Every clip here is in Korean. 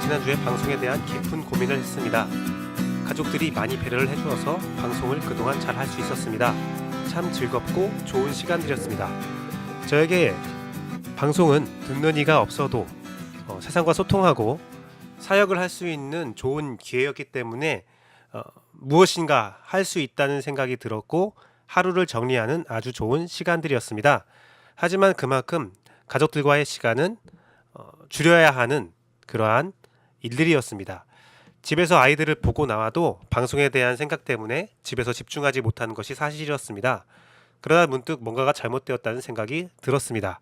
지난주에 방송에 대한 깊은 고민을 했습니다. 가족들이 많이 배려를 해주어서 방송을 그동안 잘 할 수 있었습니다. 참 즐겁고 좋은 시간들이었습니다. 저에게 방송은 듣는 이가 없어도 세상과 소통하고 사역을 할 수 있는 좋은 기회였기 때문에 무엇인가 할 수 있다는 생각이 들었고 하루를 정리하는 아주 좋은 시간들이었습니다. 하지만 그만큼 가족들과의 시간은 줄여야 하는 그러한 일들이었습니다. 집에서 아이들을 보고 나와도 방송에 대한 생각 때문에 집에서 집중하지 못하는 것이 사실이었습니다. 그러다 문득 뭔가가 잘못되었다는 생각이 들었습니다.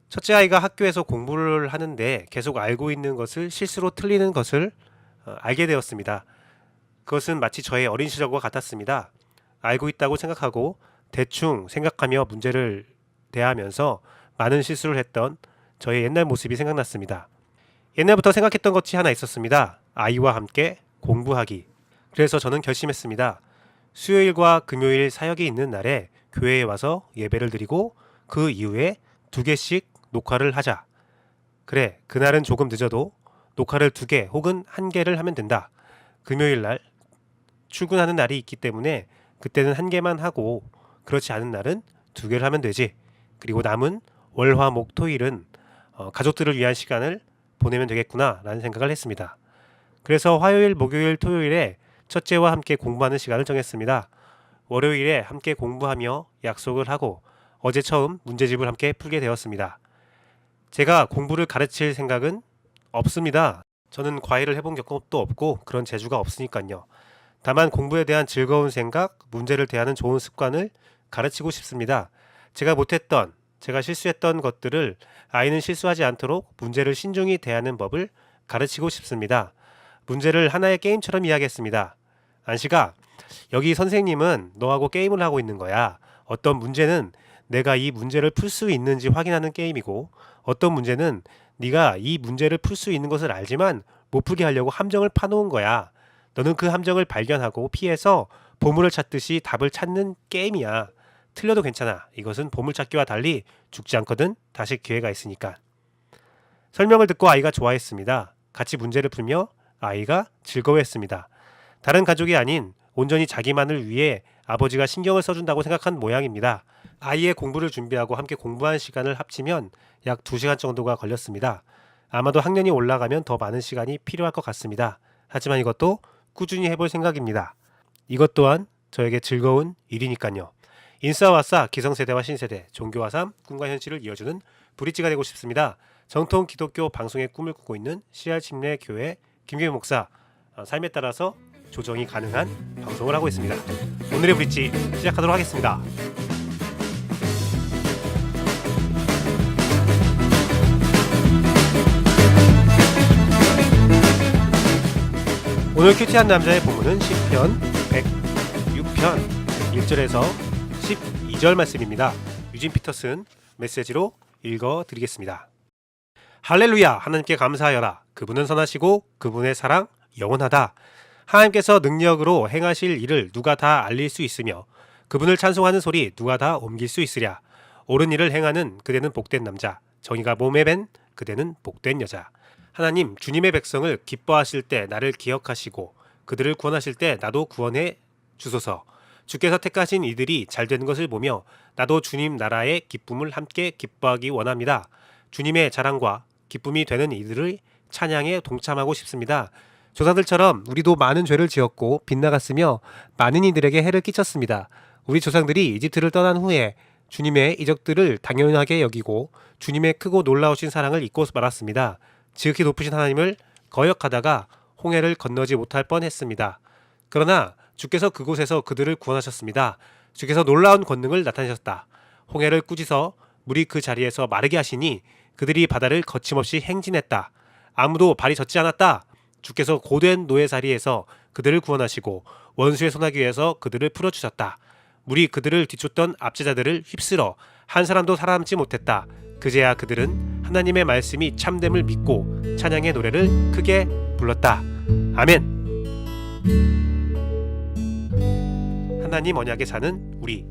첫째 아이가 학교에서 공부를 하는데 계속 알고 있는 것을 실수로 틀리는 것을 알게 되었습니다. 그것은 마치 저의 어린 시절과 같았습니다. 알고 있다고 생각하고 대충 생각하며 문제를 대하면서 많은 실수를 했던 저의 옛날 모습이 생각났습니다. 옛날부터 생각했던 것이 하나 있었습니다. 아이와 함께 공부하기. 그래서 저는 결심했습니다. 수요일과 금요일 사역이 있는 날에 교회에 와서 예배를 드리고 그 이후에 2개씩 녹화를 하자. 그래, 그날은 조금 늦어도 녹화를 2개 혹은 1개를 하면 된다. 금요일 날 출근하는 날이 있기 때문에 그때는 1개만 하고 그렇지 않은 날은 2개를 하면 되지. 그리고 남은 월, 화, 목, 토일은 가족들을 위한 시간을 보내면 되겠구나 라는 생각을 했습니다. 그래서 화요일, 목요일, 토요일에 첫째와 함께 공부하는 시간을 정했습니다. 월요일에 함께 공부하며 약속을 하고 어제 처음 문제집을 함께 풀게 되었습니다. 제가 공부를 가르칠 생각은 없습니다. 저는 과외를 해본 경험도 없고 그런 재주가 없으니까요. 다만 공부에 대한 즐거운 생각, 문제를 대하는 좋은 습관을 가르치고 싶습니다. 제가 못했던, 제가 실수했던 것들을 아이는 실수하지 않도록 문제를 신중히 대하는 법을 가르치고 싶습니다. 문제를 하나의 게임처럼 이야기했습니다. 안식아, 여기 선생님은 너하고 게임을 하고 있는 거야. 어떤 문제는 내가 이 문제를 풀 수 있는지 확인하는 게임이고 어떤 문제는 네가 이 문제를 풀 수 있는 것을 알지만 못 풀게 하려고 함정을 파놓은 거야. 너는 그 함정을 발견하고 피해서 보물을 찾듯이 답을 찾는 게임이야. 틀려도 괜찮아. 이것은 보물찾기와 달리 죽지 않거든. 다시 기회가 있으니까. 설명을 듣고 아이가 좋아했습니다. 같이 문제를 풀며 아이가 즐거워했습니다. 다른 가족이 아닌 온전히 자기만을 위해 아버지가 신경을 써준다고 생각한 모양입니다. 아이의 공부를 준비하고 함께 공부한 시간을 합치면 약 2시간 정도가 걸렸습니다. 아마도 학년이 올라가면 더 많은 시간이 필요할 것 같습니다. 하지만 이것도 꾸준히 해볼 생각입니다. 이것 또한 저에게 즐거운 일이니까요. 인싸와 싸, 기성세대와 신세대, 종교와 삶, 꿈과 현실을 이어주는 브릿지가 되고 싶습니다. 정통 기독교 방송의 꿈을 꾸고 있는 CR 침례 교회 김규현 목사, 삶에 따라서 조정이 가능한 방송을 하고 있습니다. 오늘의 브릿지 시작하도록 하겠습니다. 오늘 큐티한 남자의 본문은 시편 106편 1절에서 12절 말씀입니다. 유진 피터슨 메시지로 읽어드리겠습니다. 할렐루야! 하나님께 감사하여라. 그분은 선하시고 그분의 사랑 영원하다. 하나님께서 능력으로 행하실 일을 누가 다 알릴 수 있으며 그분을 찬송하는 소리 누가 다 옮길 수 있으랴. 옳은 일을 행하는 그대는 복된 남자, 정의가 몸에 밴 그대는 복된 여자. 하나님, 주님의 백성을 기뻐하실 때 나를 기억하시고 그들을 구원하실 때 나도 구원해 주소서. 주께서 택하신 이들이 잘되는 것을 보며 나도 주님 나라의 기쁨을 함께 기뻐하기 원합니다. 주님의 자랑과 기쁨이 되는 이들의 찬양에 동참하고 싶습니다. 조상들처럼 우리도 많은 죄를 지었고 빗나갔으며 많은 이들에게 해를 끼쳤습니다. 우리 조상들이 이집트를 떠난 후에 주님의 이적들을 당연하게 여기고 주님의 크고 놀라우신 사랑을 잊고 말았습니다. 지극히 높으신 하나님을 거역하다가 홍해를 건너지 못할 뻔했습니다. 그러나 주께서 그곳에서 그들을 구원하셨습니다. 주께서 놀라운 권능을 나타내셨다. 홍해를 꾸짖어 물이 그 자리에서 마르게 하시니 그들이 바다를 거침없이 행진했다. 아무도 발이 젖지 않았다. 주께서 고된 노예자리에서 그들을 구원하시고 원수의 소나기에서 그들을 풀어주셨다. 물이 그들을 뒤쫓던 압제자들을 휩쓸어 한 사람도 살아남지 못했다. 그제야 그들은 하나님의 말씀이 참됨을 믿고 찬양의 노래를 크게 불렀다. 아멘. 하나님 언약에 사는 우리.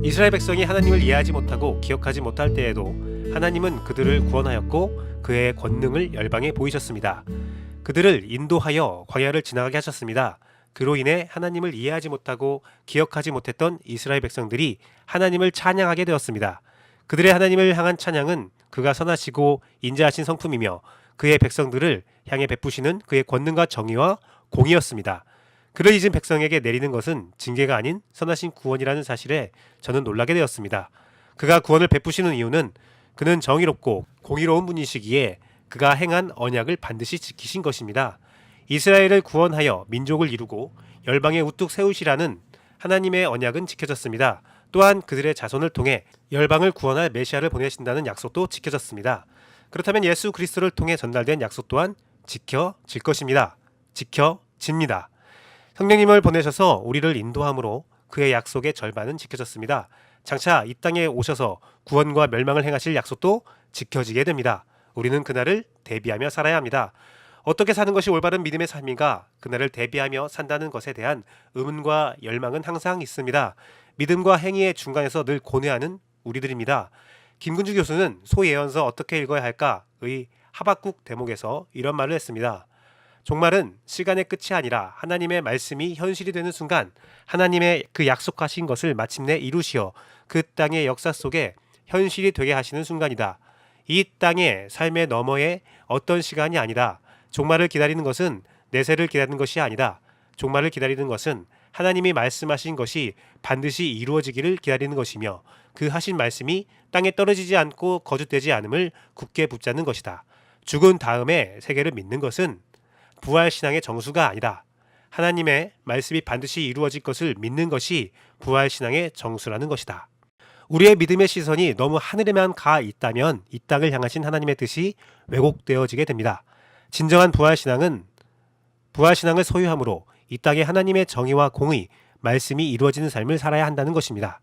이스라엘 백성이 하나님을 이해하지 못하고 기억하지 못할 때에도 하나님은 그들을 구원하였고 그의 권능을 열방에 보이셨습니다. 그들을 인도하여 광야를 지나가게 하셨습니다. 그로 인해 하나님을 이해하지 못하고 기억하지 못했던 이스라엘 백성들이 하나님을 찬양하게 되었습니다. 그들의 하나님을 향한 찬양은 그가 선하시고 인자하신 성품이며 그의 백성들을 향해 베푸시는 그의 권능과 정의와 공의였습니다. 그를 잊은 백성에게 내리는 것은 징계가 아닌 선하신 구원이라는 사실에 저는 놀라게 되었습니다. 그가 구원을 베푸시는 이유는 그는 정의롭고 공의로운 분이시기에 그가 행한 언약을 반드시 지키신 것입니다. 이스라엘을 구원하여 민족을 이루고 열방에 우뚝 세우시라는 하나님의 언약은 지켜졌습니다. 또한 그들의 자손을 통해 열방을 구원할 메시아를 보내신다는 약속도 지켜졌습니다. 그렇다면 예수 그리스도를 통해 전달된 약속 또한 지켜질 것입니다. 지켜집니다. 성령님을 보내셔서 우리를 인도함으로 그의 약속의 절반은 지켜졌습니다. 장차 이 땅에 오셔서 구원과 멸망을 행하실 약속도 지켜지게 됩니다. 우리는 그날을 대비하며 살아야 합니다. 어떻게 사는 것이 올바른 믿음의 삶인가? 그날을 대비하며 산다는 것에 대한 의문과 열망은 항상 있습니다. 믿음과 행위의 중간에서 늘 고뇌하는 우리들입니다. 김근주 교수는 소예언서 어떻게 읽어야 할까의 하박국 대목에서 이런 말을 했습니다. 종말은 시간의 끝이 아니라 하나님의 말씀이 현실이 되는 순간 하나님의 그 약속하신 것을 마침내 이루시어 그 땅의 역사 속에 현실이 되게 하시는 순간이다. 이 땅의 삶의 너머의 어떤 시간이 아니다. 종말을 기다리는 것은 내세를 기다리는 것이 아니다. 종말을 기다리는 것은 하나님이 말씀하신 것이 반드시 이루어지기를 기다리는 것이며 그 하신 말씀이 땅에 떨어지지 않고 거짓되지 않음을 굳게 붙잡는 것이다. 죽은 다음에 세계를 믿는 것은 부활신앙의 정수가 아니다. 하나님의 말씀이 반드시 이루어질 것을 믿는 것이 부활신앙의 정수라는 것이다. 우리의 믿음의 시선이 너무 하늘에만 가 있다면 이 땅을 향하신 하나님의 뜻이 왜곡되어지게 됩니다. 진정한 부활신앙을 소유함으로 이 땅에 하나님의 정의와 공의, 말씀이 이루어지는 삶을 살아야 한다는 것입니다.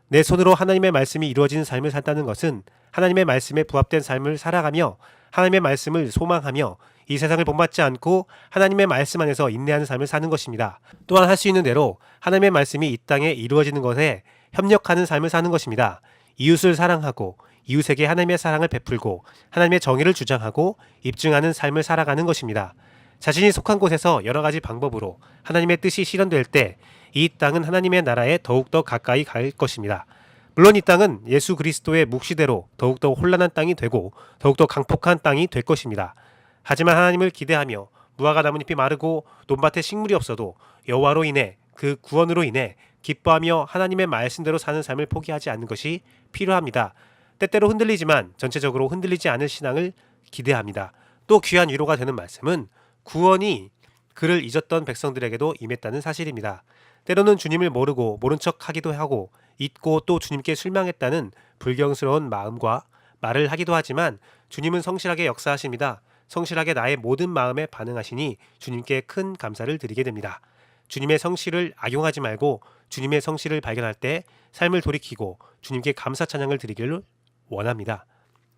내 손으로 하나님의 말씀이 이루어지는 삶을 산다는 것은 하나님의 말씀에 부합된 삶을 살아가며 하나님의 말씀을 소망하며 이 세상을 본받지 않고 하나님의 말씀 안에서 인내하는 삶을 사는 것입니다. 또한 할 수 있는 대로 하나님의 말씀이 이 땅에 이루어지는 것에 협력하는 삶을 사는 것입니다. 이웃을 사랑하고 이웃에게 하나님의 사랑을 베풀고 하나님의 정의를 주장하고 입증하는 삶을 살아가는 것입니다. 자신이 속한 곳에서 여러 가지 방법으로 하나님의 뜻이 실현될 때 이 땅은 하나님의 나라에 더욱더 가까이 갈 것입니다. 물론 이 땅은 예수 그리스도의 묵시대로 더욱더 혼란한 땅이 되고 더욱더 강폭한 땅이 될 것입니다. 하지만 하나님을 기대하며 무화과 나뭇잎이 마르고 논밭에 식물이 없어도 여호와로 인해 그 구원으로 인해 기뻐하며 하나님의 말씀대로 사는 삶을 포기하지 않는 것이 필요합니다. 때때로 흔들리지만 전체적으로 흔들리지 않을 신앙을 기대합니다. 또 귀한 위로가 되는 말씀은 구원이 그를 잊었던 백성들에게도 임했다는 사실입니다. 때로는 주님을 모르고 모른 척하기도 하고 잊고 또 주님께 실망했다는 불경스러운 마음과 말을 하기도 하지만 주님은 성실하게 역사하십니다. 성실하게 나의 모든 마음에 반응하시니 주님께 큰 감사를 드리게 됩니다. 주님의 성실을 악용하지 말고 주님의 성실을 발견할 때 삶을 돌이키고 주님께 감사 찬양을 드리기를 원합니다.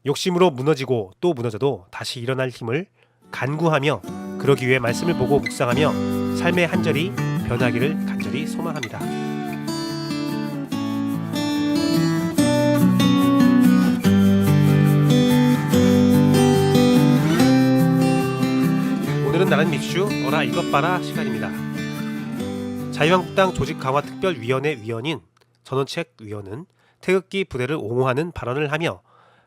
욕심으로 무너지고 또 무너져도 다시 일어날 힘을 간구하며 그러기 위해 말씀을 보고 묵상하며 삶의 한 절이 변하기를 간절히 소망합니다. 오늘은 나는 미슈 어라 이것 봐라 시간입니다. 자유한국당 조직강화특별위원회 위원인 전원책 위원은 태극기 부대를 옹호하는 발언을 하며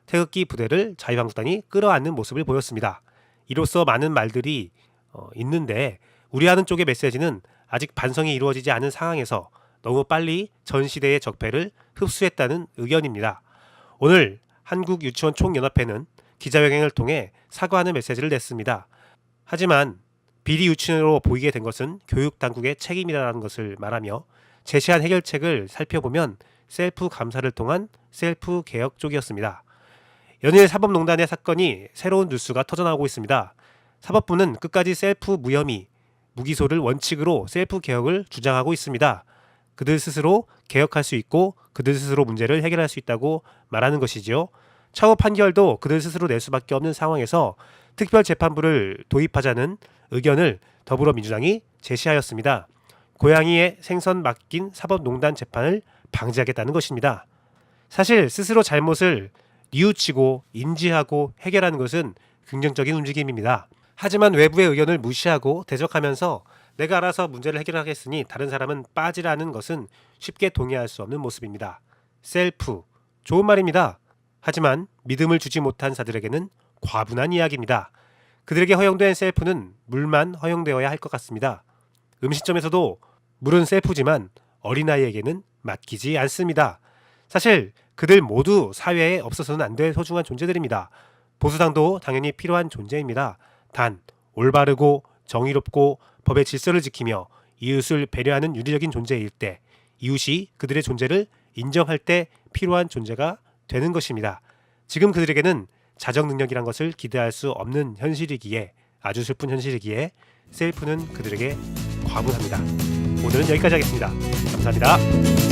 태극기 부대를 자유한국당이 끌어안는 모습을 보였습니다. 이로써 많은 말들이 있는데 우리하는 쪽의 메시지는 아직 반성이 이루어지지 않은 상황에서 너무 빨리 전 시대의 적폐를 흡수했다는 의견입니다. 오늘 한국유치원총연합회는 기자회견을 통해 사과하는 메시지를 냈습니다. 하지만 비리 유치원으로 보이게 된 것은 교육당국의 책임이라는 것을 말하며 제시한 해결책을 살펴보면 셀프 감사를 통한 셀프 개혁 쪽이었습니다. 연일 사법농단의 사건이 새로운 뉴스가 터져나오고 있습니다. 사법부는 끝까지 셀프 무혐의, 무기소를 원칙으로 셀프 개혁을 주장하고 있습니다. 그들 스스로 개혁할 수 있고 그들 스스로 문제를 해결할 수 있다고 말하는 것이지요. 차후 판결도 그들 스스로 낼 수밖에 없는 상황에서 특별재판부를 도입하자는 의견을 더불어민주당이 제시하였습니다. 고양이의 생선 맡긴 사법농단 재판을 방지하겠다는 것입니다. 사실 스스로 잘못을 뉘우치고 인지하고 해결하는 것은 긍정적인 움직임입니다. 하지만 외부의 의견을 무시하고 대적하면서 내가 알아서 문제를 해결하겠으니 다른 사람은 빠지라는 것은 쉽게 동의할 수 없는 모습입니다. 셀프, 좋은 말입니다. 하지만 믿음을 주지 못한 자들에게는 과분한 이야기입니다. 그들에게 허용된 셀프는 물만 허용되어야 할 것 같습니다. 음식점에서도 물은 셀프지만 어린아이에게는 맡기지 않습니다. 사실 그들 모두 사회에 없어서는 안 될 소중한 존재들입니다. 보수당도 당연히 필요한 존재입니다. 단 올바르고 정의롭고 법의 질서를 지키며 이웃을 배려하는 윤리적인 존재일 때, 이웃이 그들의 존재를 인정할 때 필요한 존재가 되는 것입니다. 지금 그들에게는 자정 능력이란 것을 기대할 수 없는 현실이기에, 아주 슬픈 현실이기에 셀프는 그들에게 과분합니다. 오늘은 여기까지 하겠습니다. 감사합니다.